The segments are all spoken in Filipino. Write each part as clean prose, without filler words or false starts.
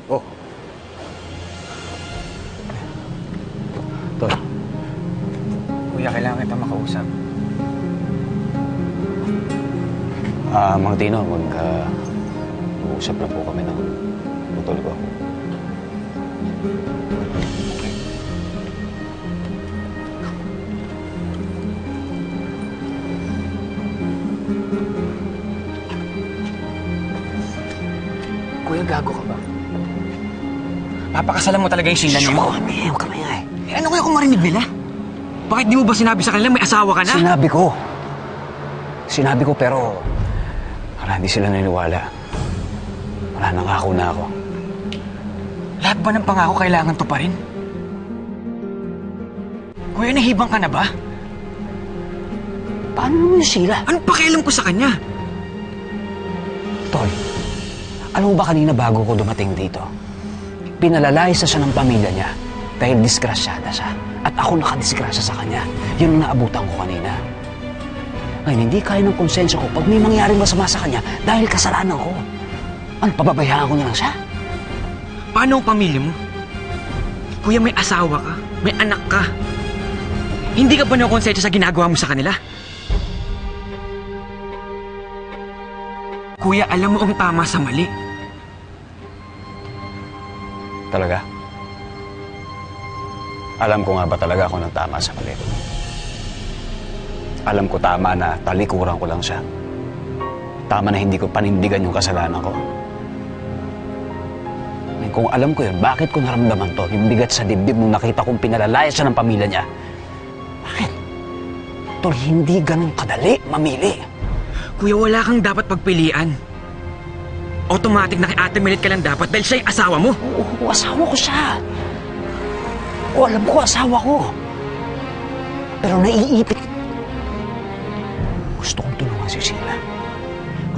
Oh. Tol. Kuya, kailangan kita makausap. Mang Tino, mag-uusap na po kami ng putol ko. Kuya, gago ka ba? Papakasalan mo talaga yung Sheila niyo? Huwag kami nga eh. Ano kaya kung marinig nila? Bakit di mo ba sinabi sa kanila may asawa ka na? Sinabi ko pero hindi sila naniniwala. Wala, nangako na ako. Lahat ba ng pangako kailangan to pa rin? Kuya, nahibang ka na ba? Paano naman yung Sheila? Anong pakialam ko sa kanya? Tol, alam mo ba kanina bago ko dumating dito? Pinalalayas na siya ng pamilya niya dahil disgrasyada siya. At ako nakadisgrasya sa kanya. Yun ang naabutan ko kanina. Ngayon, hindi kaya ng konsensya ko pag may mangyaring masama sa kanya dahil kasalanan ko. Ano, pababayaan ko na lang siya? Paano ang pamilya mo? Kuya, may asawa ka. May anak ka. Hindi ka ba nakonsensya sa ginagawa mo sa kanila? Kuya, alam mo ang tama sa mali. Talaga? Alam ko nga ba talaga ako ng tama sa mali? Alam ko tama na talikuran ko lang siya. Tama na hindi ko panindigan yung kasalanan ko. Kung alam ko yun, bakit ko naramdaman to? Yung bigat sa dibdib nung nakita kong pinalalaya siya ng pamilya niya. Bakit? Tol, hindi ganun kadali mamili. Kuya, wala kang dapat pagpilian. Automatic na kay Ate Melit ka lang dapat dahil siya yung asawa mo. Oo, asawa ko siya. O, alam ko, asawa ko. Pero naiipit. Gusto kong tulungan si Sheila.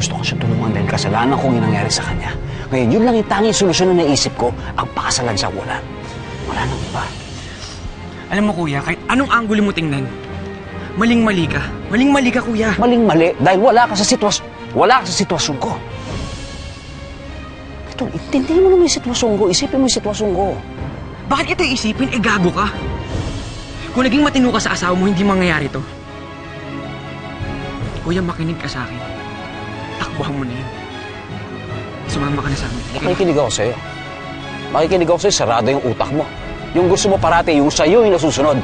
Gusto ko siya tulungan dahil kasalanan kong yung nangyari sa kanya. Ngayon, yun lang yung tanging solusyon na naisip ko, ang pakasalan siya. Wala nang iba. Alam mo, kuya, kahit anong anggulo mo tingnan, maling-mali ka. Maling-mali ka, kuya. Maling-mali dahil wala ka sa sitwasyon ko. Ito, intindihin mo naman yung sitwasyon ko. Isipin mo yung sitwasyon ko. Bakit ito isipin? Gago ka. Kung naging matino ka sa asawa mo, hindi mangyayari to. Kuya, makinig ka sa akin. Takbuhan mo na yun. Sumama ka na sa amin. Makikinig ako sa'yo. Sarado yung utak mo. Yung gusto mo parati, yung sa'yo yung nasusunod.